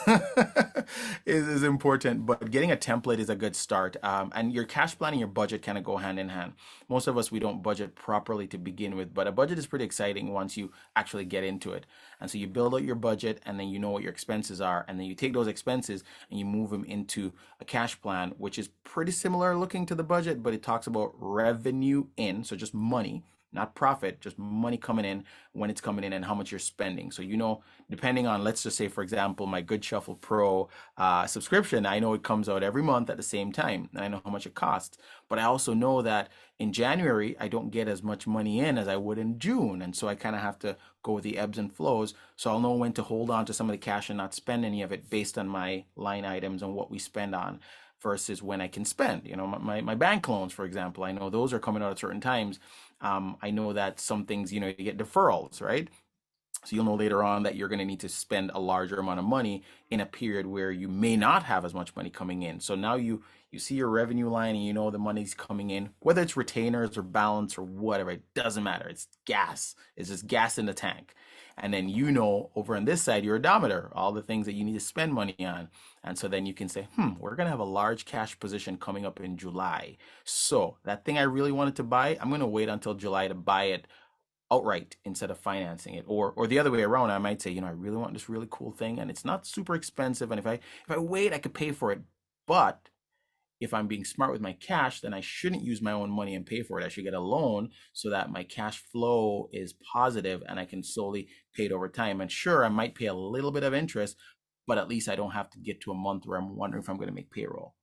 is important, but getting a template is a good start. And your cash plan and your budget kind of go hand in hand. Most of us, we don't budget properly to begin with, but a budget is pretty exciting once you actually get into it. And so you build out your budget, and then you know what your expenses are, and then you take those expenses and you move them into a cash plan, which is pretty similar looking to the budget, but it talks about revenue in, so just money, not profit, just money coming in, when it's coming in, and how much you're spending. So you know, depending on, let's just say, for example, my Goodshuffle Pro subscription, I know it comes out every month at the same time, and I know how much it costs. But I also know that in January, I don't get as much money in as I would in June. And so I kind of have to go with the ebbs and flows. So I'll know when to hold on to some of the cash and not spend any of it based on my line items and what we spend on versus when I can spend. You know, my bank loans, for example, I know those are coming out at certain times. I know that some things, you know, you get deferrals, right? So you'll know later on that you're going to need to spend a larger amount of money in a period where you may not have as much money coming in. So now you see your revenue line and you know the money's coming in, whether it's retainers or balance or whatever, it doesn't matter. It's gas. It's just gas in the tank. And then you know over on this side your odometer, all the things that you need to spend money on. And so then you can say, we're going to have a large cash position coming up in July. So that thing I really wanted to buy, I'm going to wait until July to buy it outright instead of financing it, or the other way around. I might say, you know, I really want this really cool thing and it's not super expensive, and if I wait, I could pay for it. But if I'm being smart with my cash, then I shouldn't use my own money and pay for it. I should get a loan so that my cash flow is positive and I can slowly pay it over time. And sure, I might pay a little bit of interest, but at least I don't have to get to a month where I'm wondering if I'm going to make payroll.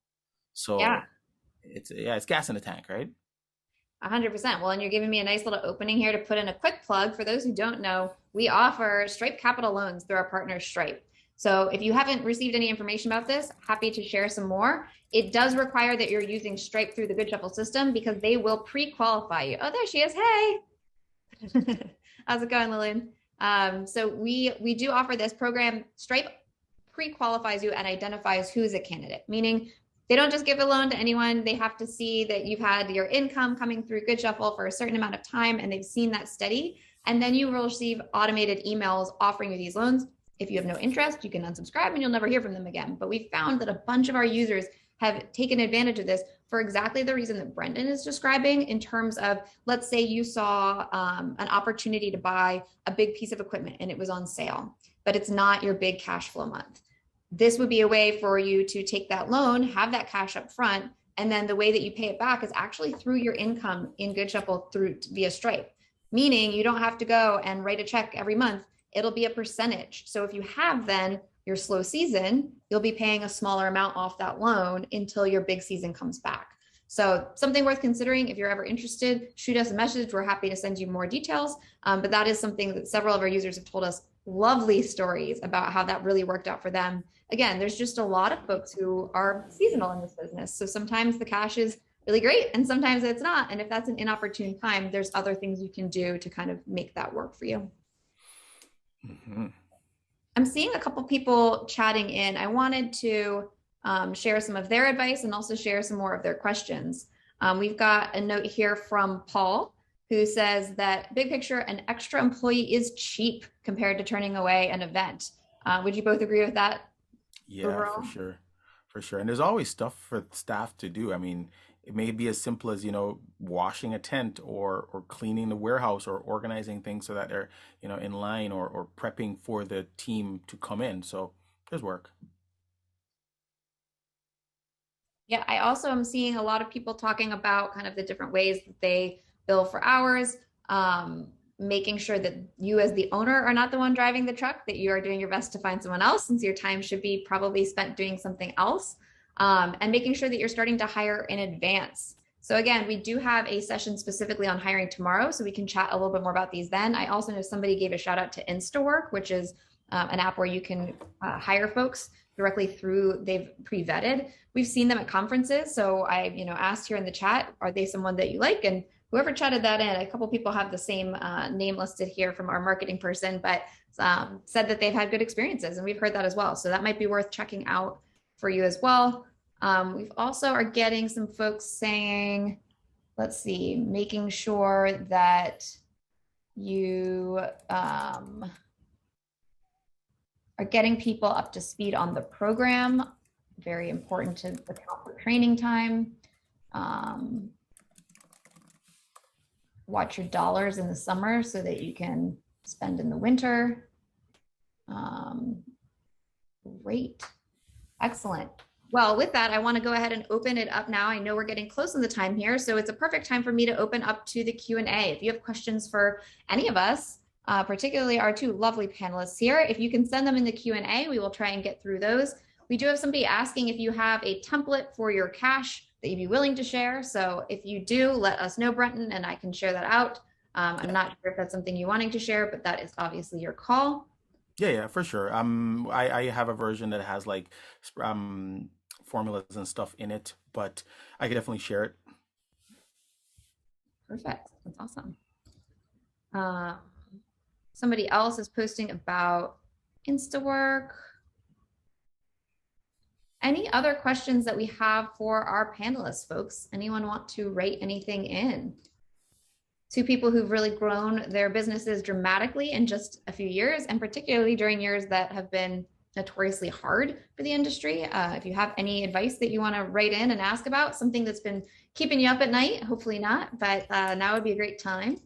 Yeah. So it's gas in the tank, right? 100%. Well, and you're giving me a nice little opening here to put in a quick plug. For those who don't know, we offer Stripe Capital loans through our partner Stripe. So if you haven't received any information about this, happy to share some more. It does require that you're using Stripe through the Goodshuffle system because they will pre-qualify you. Oh, there she is. Hey. How's it going, Lillian? So we do offer this program. Stripe pre-qualifies you and identifies who's a candidate, meaning they don't just give a loan to anyone. They have to see that you've had your income coming through Goodshuffle for a certain amount of time and they've seen that steady. And then you will receive automated emails offering you these loans. If you have no interest, you can unsubscribe and you'll never hear from them again. But we found that a bunch of our users have taken advantage of this for exactly the reason that Brenton is describing, in terms of, let's say you saw an opportunity to buy a big piece of equipment and it was on sale, but it's not your big cash flow month. This would be a way for you to take that loan, have that cash up front, and then the way that you pay it back is actually through your income in Goodshuffle through via Stripe, meaning you don't have to go and write a check every month. It'll be a percentage. So if you have then your slow season, you'll be paying a smaller amount off that loan until your big season comes back. So something worth considering. If you're ever interested, shoot us a message. We're happy to send you more details. But that is something that several of our users have told us lovely stories about how that really worked out for them. Again, there's just a lot of folks who are seasonal in this business. So sometimes the cash is really great and sometimes it's not. And if that's an inopportune time, there's other things you can do to kind of make that work for you. Mm-hmm. I'm seeing a couple people chatting in. I wanted to share some of their advice and also share some more of their questions. We've got a note here from Paul, who says that big picture, an extra employee is cheap compared to turning away an event. Would you both agree with that? Yeah, overall? for sure. For sure. And there's always stuff for staff to do. I mean, it may be as simple as, you know, washing a tent or cleaning the warehouse or organizing things so that they're, you know, in line or prepping for the team to come in. So there's work. Yeah, I also am seeing a lot of people talking about kind of the different ways that they bill for hours, making sure that you as the owner are not the one driving the truck, that you are doing your best to find someone else since your time should be probably spent doing something else, and making sure that you're starting to hire in advance. So again, we do have a session specifically on hiring tomorrow, so we can chat a little bit more about these then. I also know somebody gave a shout out to InstaWork, which is an app where you can hire folks directly through, they've pre-vetted. We've seen them at conferences. So I, asked here in the chat, are they someone that you like? And whoever chatted that in, a couple people have the same name listed here from our marketing person, but said that they've had good experiences, and we've heard that as well. So that might be worth checking out for you as well. We've also are getting some folks saying, let's see, making sure that you, are getting people up to speed on the program. Very important to account for training time. Watch your dollars in the summer so that you can spend in the winter. Great. Excellent. Well, with that, I want to go ahead and open it up now. I know we're getting close on the time here, so it's a perfect time for me to open up to the Q&A. If you have questions for any of us, particularly our two lovely panelists here, if you can send them in the Q&A, we will try and get through those. We do have somebody asking if you have a template for your cache that you'd be willing to share. So if you do, let us know, Brenton, and I can share that out. I'm not sure if that's something you're wanting to share, but that is obviously your call. Yeah, for sure. I have a version that has like formulas and stuff in it, but I could definitely share it. Perfect. That's awesome. Somebody else is posting about InstaWork. Any other questions that we have for our panelists, folks? Anyone want to write anything in? Two people who've really grown their businesses dramatically in just a few years, and particularly during years that have been notoriously hard for the industry. If you have any advice that you want to write in and ask about, something that's been keeping you up at night, hopefully not, but now would be a great time.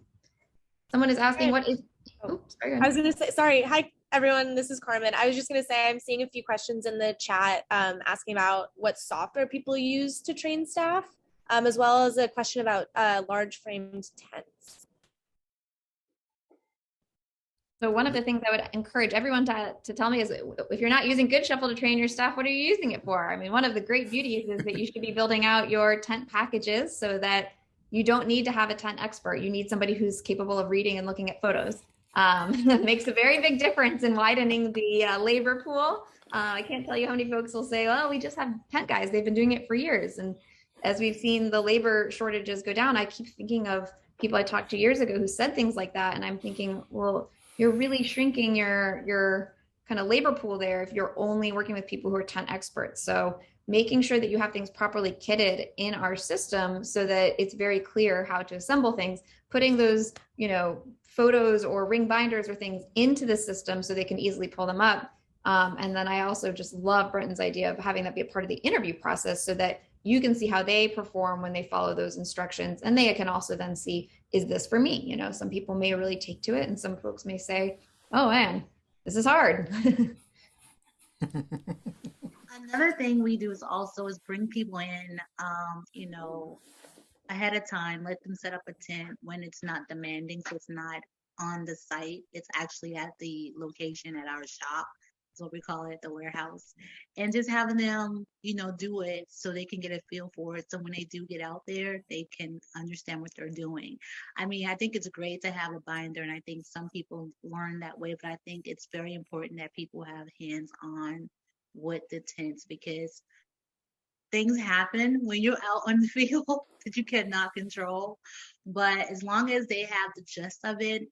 Someone is asking, what is, oops, sorry, I was going to say, sorry. Hi, everyone. This is Carmen. I was just going to say, I'm seeing a few questions in the chat asking about what software people use to train staff, as well as a question about large framed tents. So one of the things I would encourage everyone to tell me is, if you're not using Goodshuffle to train your staff, what are you using it for? I mean, one of the great beauties is that you should be building out your tent packages so that you don't need to have a tent expert. You need somebody who's capable of reading and looking at photos. It makes a very big difference in widening the labor pool. I can't tell you how many folks will say, well, we just have tent guys. They've been doing it for years. And as we've seen the labor shortages go down, I keep thinking of people I talked to years ago who said things like that. And I'm thinking, well, you're really shrinking your kind of labor pool there if you're only working with people who are tent experts. So making sure that you have things properly kitted in our system so that it's very clear how to assemble things, putting those, photos or ring binders or things into the system so they can easily pull them up. And then I also just love Brenton's idea of having that be a part of the interview process so that you can see how they perform when they follow those instructions. And they can also then see, is this for me? Some people may really take to it and some folks may say, oh man, this is hard. Another thing we do is bring people in, ahead of time, let them set up a tent when it's not demanding. So it's not on the site. It's actually at the location at our shop. That's what we call it, the warehouse. And just having them, do it so they can get a feel for it. So when they do get out there, they can understand what they're doing. I mean, I think it's great to have a binder, and I think some people learn that way, but I think it's very important that people have hands-on with the tents because things happen when you're out on the field that you cannot control. But as long as they have the gist of it,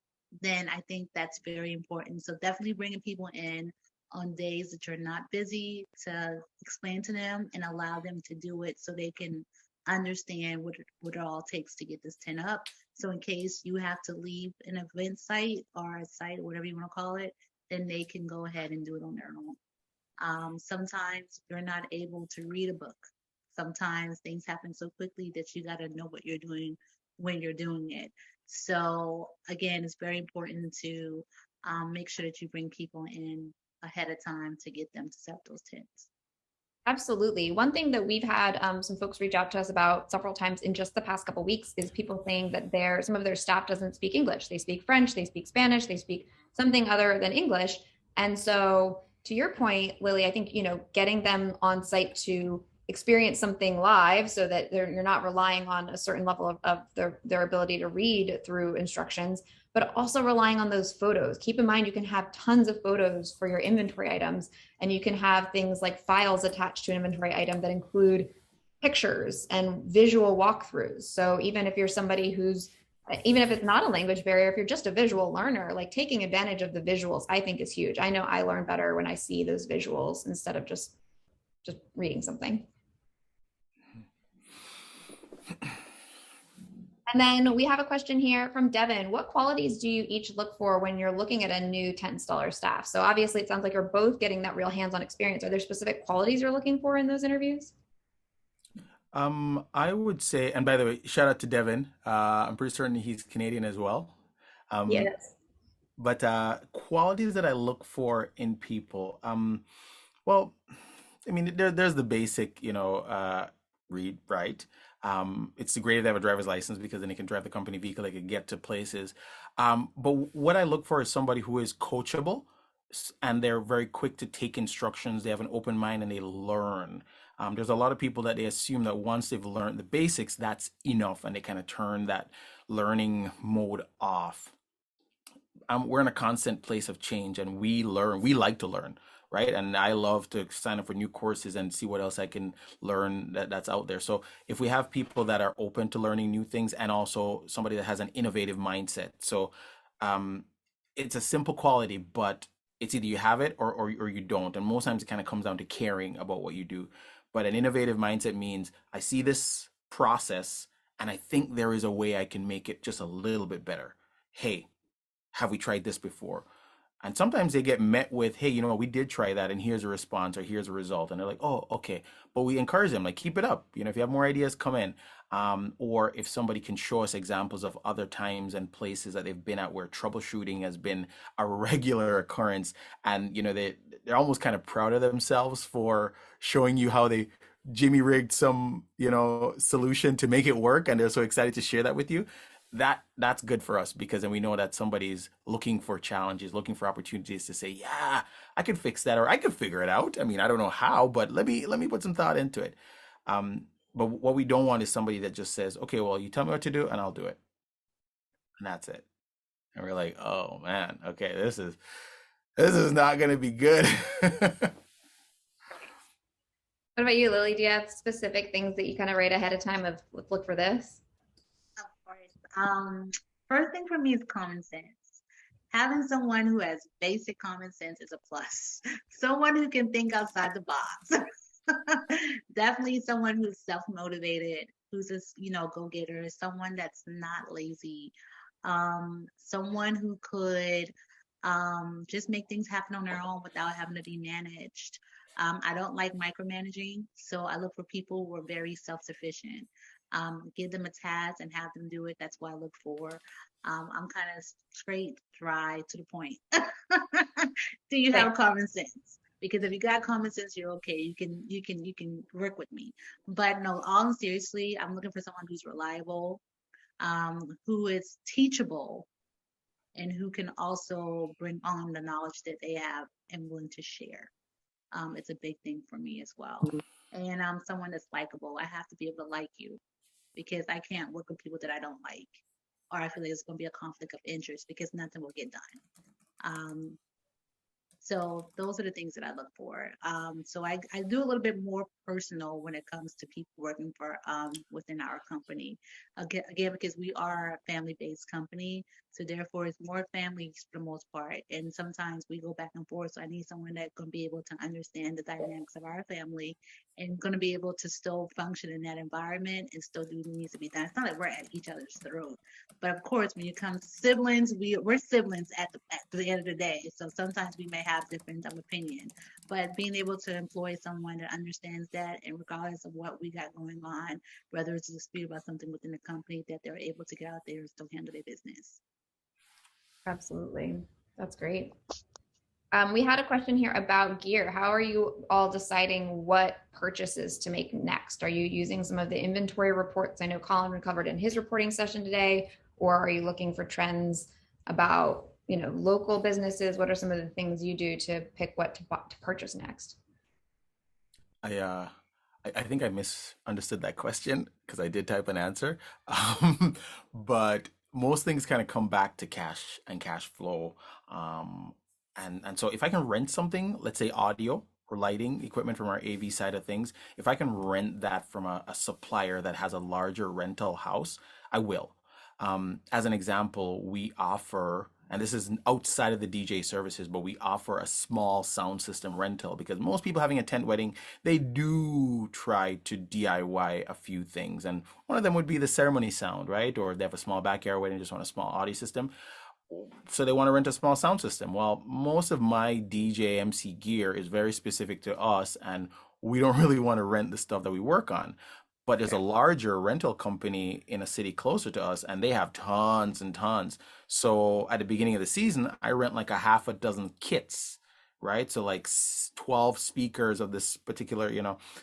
then I think that's very important. So definitely bringing people in on days that you're not busy to explain to them and allow them to do it so they can understand what it all takes to get this tent up. So in case you have to leave an event site or a site, or whatever you want to call it, then they can go ahead and do it on their own. Sometimes you're not able to read a book. Sometimes things happen so quickly that you got to know what you're doing when you're doing it. So again, it's very important to make sure that you bring people in ahead of time to get them to set those tents. Absolutely. One thing that we've had some folks reach out to us about several times in just the past couple of weeks is people saying that some of their staff doesn't speak English. They speak French, they speak Spanish, they speak something other than English. And so to your point, Lily, I think, getting them on site to experience something live so that you're not relying on a certain level of their ability to read through instructions, but also relying on those photos. Keep in mind, you can have tons of photos for your inventory items, and you can have things like files attached to an inventory item that include pictures and visual walkthroughs. So even if you're somebody even if it's not a language barrier, if you're just a visual learner, like taking advantage of the visuals, I think is huge. I know I learn better when I see those visuals instead of just reading something. And then we have a question here from Devin. What qualities do you each look for when you're looking at a new 10 installer staff? So obviously it sounds like you're both getting that real hands-on experience. Are there specific qualities you're looking for in those interviews? I would say, and by the way, shout out to Devin. I'm pretty certain he's Canadian as well. Um, Yes. but qualities that I look for in people. Well, I mean, there's the basic, read, write. It's great if they have a driver's license because then they can drive the company vehicle, they can get to places. But what I look for is somebody who is coachable and they're very quick to take instructions. They have an open mind and they learn. There's a lot of people that they assume that once they've learned the basics, that's enough, and they kind of turn that learning mode off. We're in a constant place of change and we learn, we like to learn, right? And I love to sign up for new courses and see what else I can learn that's out there. So if we have people that are open to learning new things and also somebody that has an innovative mindset. So um, it's a simple quality, but it's either you have it or you don't. And most times it kind of comes down to caring about what you do. But an innovative mindset means I see this process and I think there is a way I can make it just a little bit better. Hey, have we tried this before? And sometimes they get met with, hey, you know what, we did try that, and here's a response or here's a result. And they're like, oh, okay. But we encourage them, like, keep it up. If you have more ideas, come in. Or if somebody can show us examples of other times and places that they've been at where troubleshooting has been a regular occurrence, and they're almost kind of proud of themselves for showing you how they Jimmy rigged some, solution to make it work, and they're so excited to share that with you. That's good for us because then we know that somebody's looking for challenges, looking for opportunities to say, yeah, I could fix that or I could figure it out. I mean, I don't know how, but let me put some thought into it. But what we don't want is somebody that just says, okay, well, you tell me what to do and I'll do it. And that's it. And we're like, oh man, okay, this is not gonna be good. What about you, Lily? Do you have specific things that you kind of write ahead of time of let's look for this? Of course. First thing for me is common sense. Having someone who has basic common sense is a plus. Someone who can think outside the box. Definitely someone who's self-motivated, who's a go-getter, someone that's not lazy, someone who could just make things happen on their own without having to be managed. I don't like micromanaging, so I look for people who are very self-sufficient. Give them a task and have them do it. That's what I look for. I'm kind of straight, dry, to the point. Do you Right. have common sense? Because if you got common sense, you're okay. You can work with me. But no, all seriously, I'm looking for someone who's reliable, who is teachable, and who can also bring on the knowledge that they have and willing to share. It's a big thing for me as well. And someone that's likable. I have to be able to like you because I can't work with people that I don't like, or I feel like it's going to be a conflict of interest because nothing will get done. Um, so those are the things that I look for. So I do a little bit more personal when it comes to people working for within our company. Again, because we are a family-based company, so therefore it's more families for the most part. And sometimes we go back and forth. So I need someone that's going to be able to understand the dynamics of our family and going to be able to still function in that environment and still do what needs to be done. It's not like we're at each other's throat. But of course, when you come to siblings, we're siblings at the end of the day. So sometimes we may have different of opinion, but being able to employ someone that understands that, and regardless of what we got going on, whether it's a dispute about something within the company, that they're able to get out there and still handle their business. Absolutely. That's great. We had a question here about gear. How are you all deciding what purchases to make next? Are you using some of the inventory reports I know Colin covered in his reporting session today, or are you looking for trends about, local businesses? What are some of the things you do to pick what to purchase next? I think I misunderstood that question because I did type an answer. But most things kind of come back to cash and cash flow. And so if I can rent something, let's say audio or lighting equipment from our AV side of things, if I can rent that from a supplier that has a larger rental house, I will. As an example, we offer, and this is outside of the DJ services, but we offer a small sound system rental because most people having a tent wedding, they do try to DIY a few things. And one of them would be the ceremony sound, right? Or if they have a small backyard wedding, just want a small audio system. So they want to rent a small sound system. Well, most of my DJ MC gear is very specific to us, and we don't really want to rent the stuff that we work on. But there's a larger rental company in a city closer to us, and they have tons and tons. So at the beginning of the season, I rent like a half a dozen kits, right? So like 12 speakers of this particular,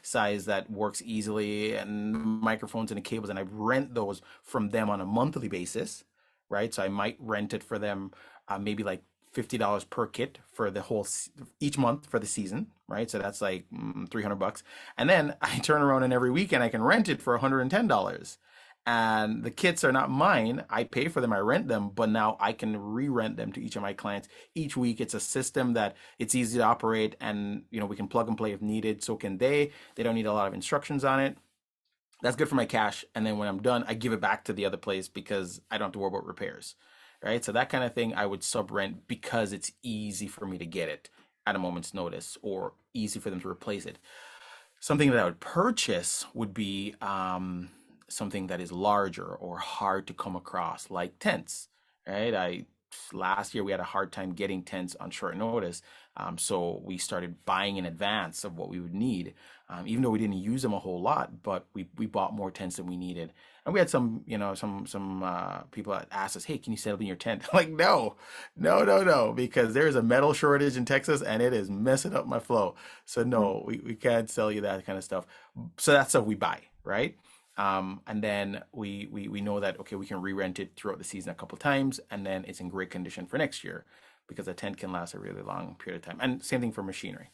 size that works easily, and microphones and the cables, and I rent those from them on a monthly basis, right? So I might rent it for them, maybe like $50 per kit for the whole each month for the season, right? So that's like $300. And then I turn around and every weekend I can rent it for $110. And the kits are not mine. I pay for them, I rent them, but now I can re-rent them to each of my clients each week. It's a system that it's easy to operate, and we can plug and play if needed. So can they. They don't need a lot of instructions on it. That's good for my cash. And then when I'm done, I give it back to the other place because I don't have to worry about repairs, right? So that kind of thing I would sub rent because it's easy for me to get it at a moment's notice, or easy for them to replace it. Something that I would purchase would be something that is larger or hard to come across, like tents, right? Last year we had a hard time getting tents on short notice, so we started buying in advance of what we would need, even though we didn't use them a whole lot, but we bought more tents than we needed. And we had some people that asked us, hey, can you set up in your tent? Like, no, because there's a metal shortage in Texas and it is messing up my flow. So no, we can't sell you that kind of stuff. So that's stuff we buy, right? And then we know that, okay, we can re-rent it throughout the season a couple of times, and then it's in great condition for next year because a tent can last a really long period of time. And same thing for machinery.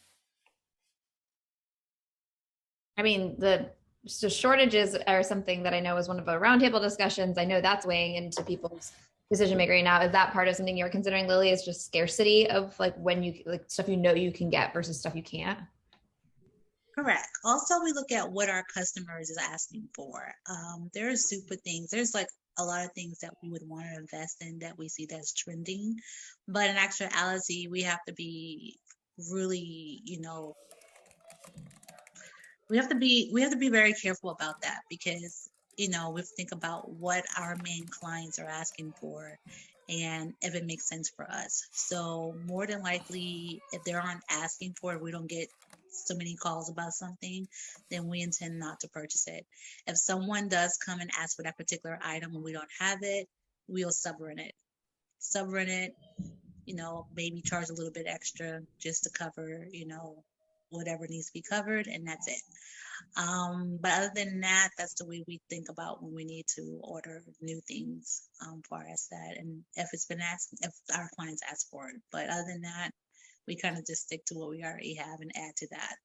I mean, the shortages are something that I know is one of the roundtable discussions. I know that's weighing into people's decision making right now. Is that part of something you're considering, Lily? Is just scarcity of like when you like stuff you can get versus stuff you can't? Correct. Also, we look at what our customers is asking for. There are super things. There's like a lot of things that we would want to invest in that we see that's trending, but in actuality, we have to be really, we have to be very careful about that because we think about what our main clients are asking for and if it makes sense for us. So more than likely, if they aren't asking for it, we don't get so many calls about something, then we intend not to purchase it. If someone does come and ask for that particular item and we don't have it, we'll sub-rent it, maybe charge a little bit extra just to cover, whatever needs to be covered, and that's it. But other than that, that's the way we think about when we need to order new things for us, that, and if it's been asked, if our clients ask for it. But other than that, we kind of just stick to what we already have and add to that.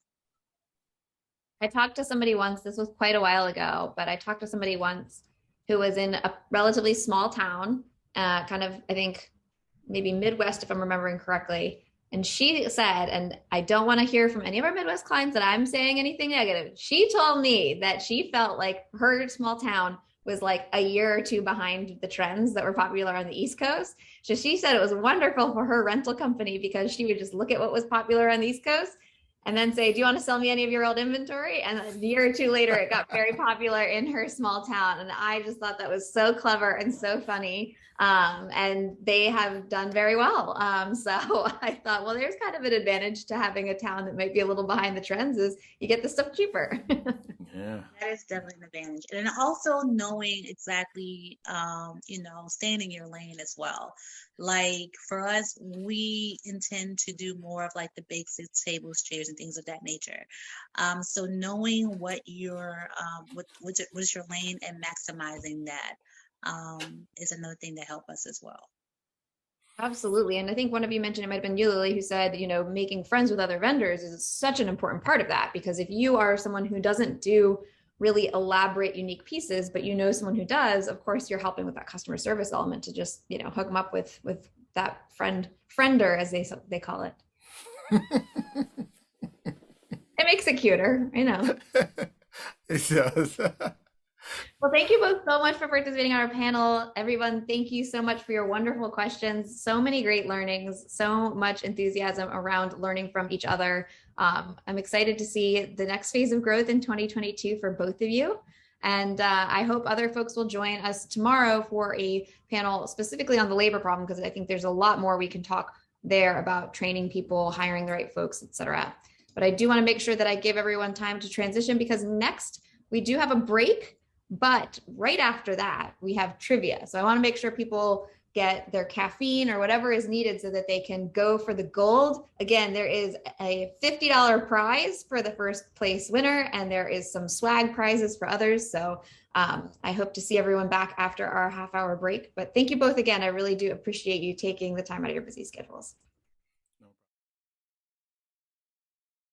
I talked to somebody once, this was quite a while ago, but I talked to somebody once who was in a relatively small town, kind of, I think, maybe Midwest, if I'm remembering correctly. And she said, and I don't want to hear from any of our Midwest clients that I'm saying anything negative. She told me that she felt like her small town was like a year or two behind the trends that were popular on the East Coast. So she said it was wonderful for her rental company because she would just look at what was popular on the East Coast and then say, do you want to sell me any of your old inventory? And a year or two later, it got very popular in her small town. And I just thought that was so clever and so funny. And they have done very well. So I thought, well, there's kind of an advantage to having a town that might be a little behind the trends is you get the stuff cheaper. Yeah. That is definitely an advantage. And also knowing exactly, staying in your lane as well. Like for us, we intend to do more of like the basics, tables, chairs, and things of that nature. So knowing what your, what's your lane and maximizing that is another thing to help us as well. Absolutely. And I think one of you mentioned, it might have been you, Lily, who said, making friends with other vendors is such an important part of that, because if you are someone who doesn't do really elaborate, unique pieces, but someone who does, of course, you're helping with that customer service element to just, hook them up with that friender, as they call it. It makes it cuter. I know. It does. Well, thank you both so much for participating on our panel. Everyone, thank you so much for your wonderful questions. So many great learnings, so much enthusiasm around learning from each other. I'm excited to see the next phase of growth in 2022 for both of you. And I hope other folks will join us tomorrow for a panel specifically on the labor problem, because I think there's a lot more we can talk there about training people, hiring the right folks, et cetera. But I do want to make sure that I give everyone time to transition, because next we do have a break. But right after that, we have trivia. So I want to make sure people get their caffeine or whatever is needed so that they can go for the gold. Again, there is a $50 prize for the first place winner, and there is some swag prizes for others. So I hope to see everyone back after our half-hour break. But thank you both again. I really do appreciate you taking the time out of your busy schedules.